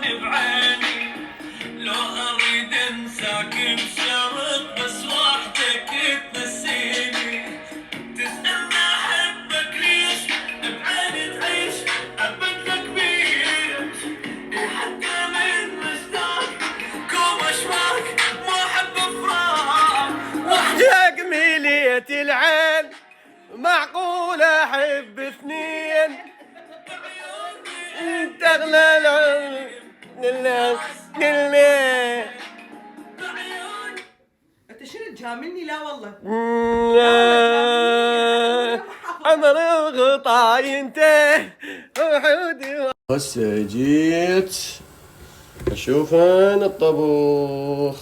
بعيني لو اريد انساك بشرط بس وحدك تنسيني تسألني احبك ليش بعيني تعيش ابدك بيش حتى من مشتاق كوم اشواق ما احب افراق وحدك ميلية العين معقول احب اثنين انت اغلى العين انت شنو تجاملني؟ لا والله. عمر الغطا ينتهي وحودي هسه جيت اشوف هنا الطبوخ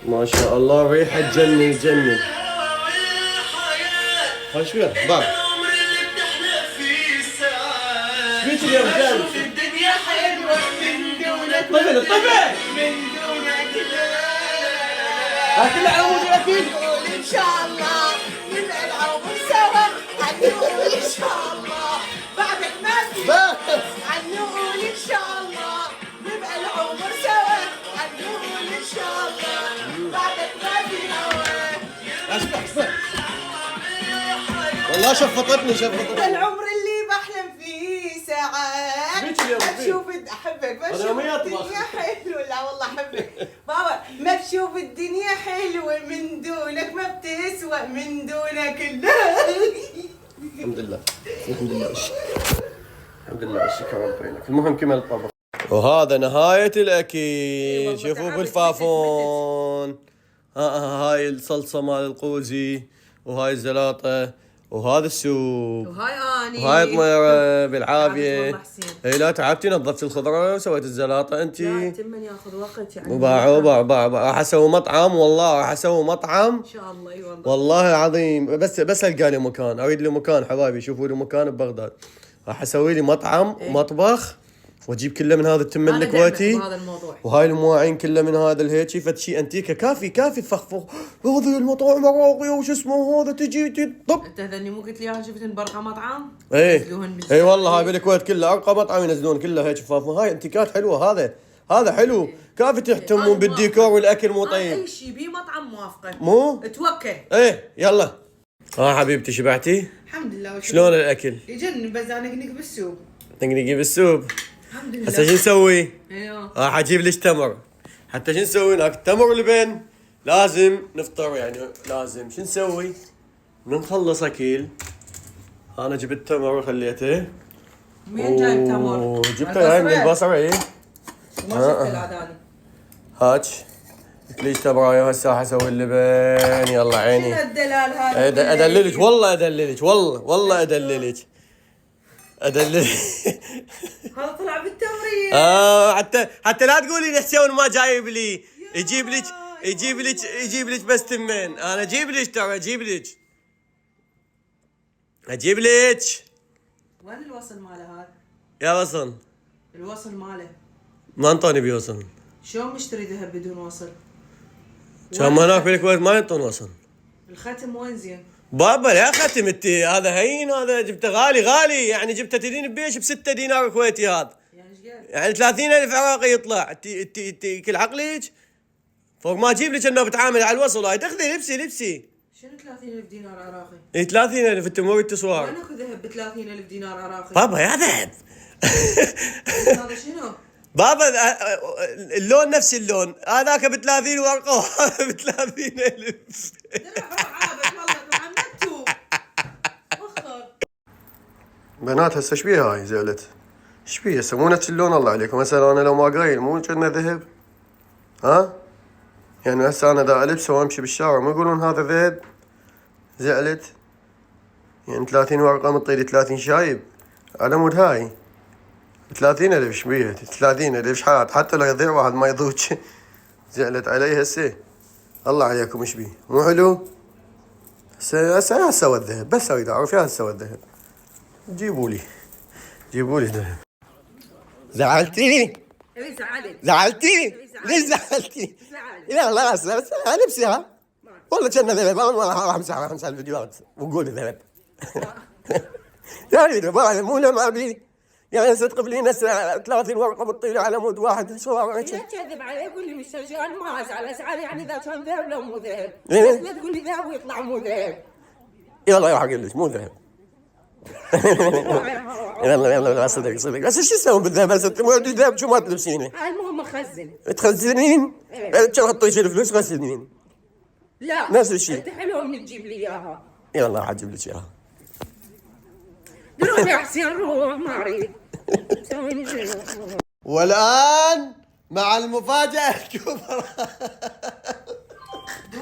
ما شاء الله ريحة تجنن تجنن. هاي شو يا باب؟ شبيك اليوم جاي؟ الدنيا حلوة من دونك. طفل طفل من دونك اكل عود اكيد ان شاء الله نبقى العمر سوا. هنقول ان شاء الله بعدك ما في. بس هنقول ان شاء الله نبقى العمر سوا. هنقول ان شاء الله بعدك ما في هوا. اسمع والله شفطتني انت العمر اللي بحلم فيه ساعات. بيك اليوم ما فيه. تشوف احبك ما أنا تشوف يومي أطبخ. الدنيا حلوه. لا والله احبك بابا. ما تشوف الدنيا حلوه من دونك. ما بتسوى من دونك الحمد لله الحمد لله الحمد لله الشكر ربنا لك. المهم كمل الطبخ وهذا نهاية الأكل. شوفوا تعبت بالفافون. هاي الصلصة مال القوزي وهاي الزلاطة وهذا السوب وهاي اني وهاي طميرة بالعافية. والله حسين. اي لا تعبتي نظفتي الخضرة وسويت الزلاطة لا انتي. تمن ياخذ وقت يعني. وباع راح اسوي مطعم والله راح اسوي مطعم ان شاء الله. اي والله والله العظيم. بس القى لي مكان اريد لي مكان حبايبي شوفوا لي مكان ببغداد. راح اسوي لي مطعم ومطبخ واجيب كله من هذا التم أنا الكويتي دعمك بهذا الموضوع. وهاي المواعين كلها من هذا الهيجي فتشي انتيكه كافي فخفخ هذه المطاعم العراقيه وش اسمه هذا تجي طب. انت هذني مو قلت لي انا شفت برقه مطعم؟ ايه ينزلوهن اي والله هاي بالكويت كلها ارقى مطعم ينزلون كلها هيك فافون. هاي انتيكات حلوه. هذا حلو. كافي تهتمون بالديكور والاكل مو طيب. اي شيء بيه مطعم موافقه. مو توكل. ايه يلا. حبيبتي شبعتي؟ الحمد لله. والشكر. شلون الاكل؟ يجنن بس انا نقنق بالسوق. نقنقي بالسوب. الحمد لله. هسه شو نسوي؟ ايوه راح اجيب لك تمر. حتى شو نسوي هناك تمر لبن لازم نفطر يعني لازم. شو نسوي؟ نخلص اكل. انا جبت تمر وخليته. مين جايب تمر؟ جبته هاي من البصره. ايه ما شفت العداني. هاك ليش تمرايه هسه راح اسوي اللبن. يلا عيني. شنو الدلال هذا؟ ادللك والله ادللك والله ادللك. هذا طلع بالتمرين. حتى لا تقولي لحسين ما جايب لي. يجيب لك بس تمين. انا اجيب لك ترى اجيب لك. وين الوصل ماله هذا؟ يا وصل. الوصل ماله ما انطوني بيوصل. شلون مشتري ذهب بدون وصل؟ كان هناك بالكويت ما ينطون وصل. الختم وين زين؟ بابا لا ختم انت. هذا هين. هذا جبته غالي يعني جبته تدين ببيش ب6 دينار كويتي. هذا يعني ايش قال؟ يعني 30,000 عراقي يطلع. انت كل عقلك فوق ما اجيب لك انه بتعامل على الوصل. هاي تاخذي لبسي. شنو 30,000 دينار عراقي؟ اي 30,000 انت مو التصوار. وين اكو ذهب ب 30,000 دينار عراقي؟ بابا يا ذهب. هذا شنو؟ بابا اللون نفس اللون. هذاك ب30 ورقه وهذا ب30,000. عابد والله عمتو. وخر. بنات هسه ايش بيها هاي زعلت؟ ايش بيها هسه مو نفس اللون الله عليكم. هسه انا لو ما قايل مو كنا ذهب. يعني هسه انا دا البسه وامشي بالشارع ما يقولون هذا ذهب. زعلت يعني 30 ورقه مطيلي 30 شايب على مود هاي 30,000 ايش بيها 30,000 ايش حتى لو يضيع واحد ما يضوج. زعلت علي هسه. الله عليكم ايش بيه مو حلو. هسه سوى الذهب بس اريد اعرف يا سوى الذهب. جيبوا لي ذهب. زعلتيني؟ زعلتيني؟ ليش زعلتيني؟ لا لا بس انا نفسي والله كنا ذهب والله راح امسح الفيديوهات وقول ذهب. يعني مو ما بي يعني صدق بلينا 30 ورقة مطيلة على مود واحد شو لا تكذب علي، قول لي مسترجع، انا ما ازعل، ازعل يعني اذا كان ذهب لو مو ذهب. إيه؟ بس لا تقول لي ذهب ويطلع مو ذهب. يلا راح اقول لك مو ذهب. يلا يلا صدق صدق، بس ايش يسوون بالذهب هسه؟ انت مودي ذهب شو ما تلبسينه؟ المهم خزن. تخزنين؟ إيه. شو حطيت الفلوس خزنين؟ لا نفس الشيء. انت حلو من تجيب لي اياها. يلا راح اجيب لك اياها. روح يا حسين روح، ما اريد. سويني شنو؟ والآن مع المفاجأة الكبرى.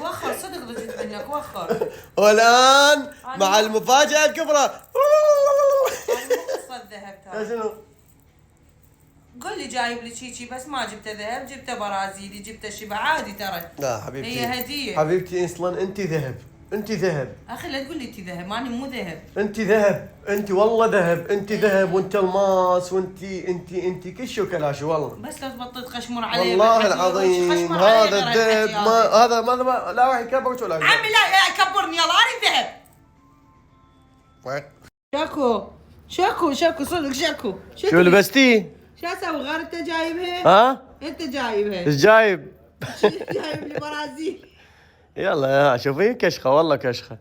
وخر صدق ضجت منك، وخر. والآن مع المفاجأة الكبرى. قصة ذهب ترى. شنو؟ قول لي جايب لي شيء بس ما جبته ذهب، جبته برازيلي، جبته شبه عادي ترى. لا حبيبتي، هي هدية. حبيبتي اصلا انت ذهب، انت ذهب، اخي لا تقول لي انت ذهب، ماني مو ذهب. انت ذهب، انت والله ذهب، انت ذهب وانت الماس وانت انت كل شيء وكلاشي والله. بس لا تبطل تخشمر علي. والله العظيم هذا الذهب ما لا راح يكبرك ولا عمي لا كبرني، يلا انا ذهب. شكو صدق شكو. شو لبستي؟ شو اسوي غير انت جايبها؟ ها؟ انت جايبها. ايش جايب؟ جايب لي برازيل. يلا يا شوفي كشخه والله كشخه،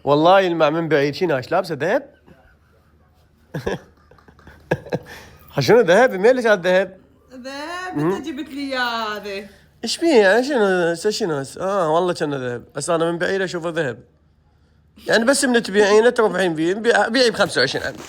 والله يلمع من بعيد. شنو ايش لابسه ذهب؟ شنو ذهب؟ مين اللي كان ذهب؟ ذهب انت جبت لي اياه هذا. ايش فيه يعني؟ شنو والله كان ذهب، بس انا من بعيد اشوفه ذهب. يعني بس من تبيعينه تربحين فيه، بيعي ب 25 عندي.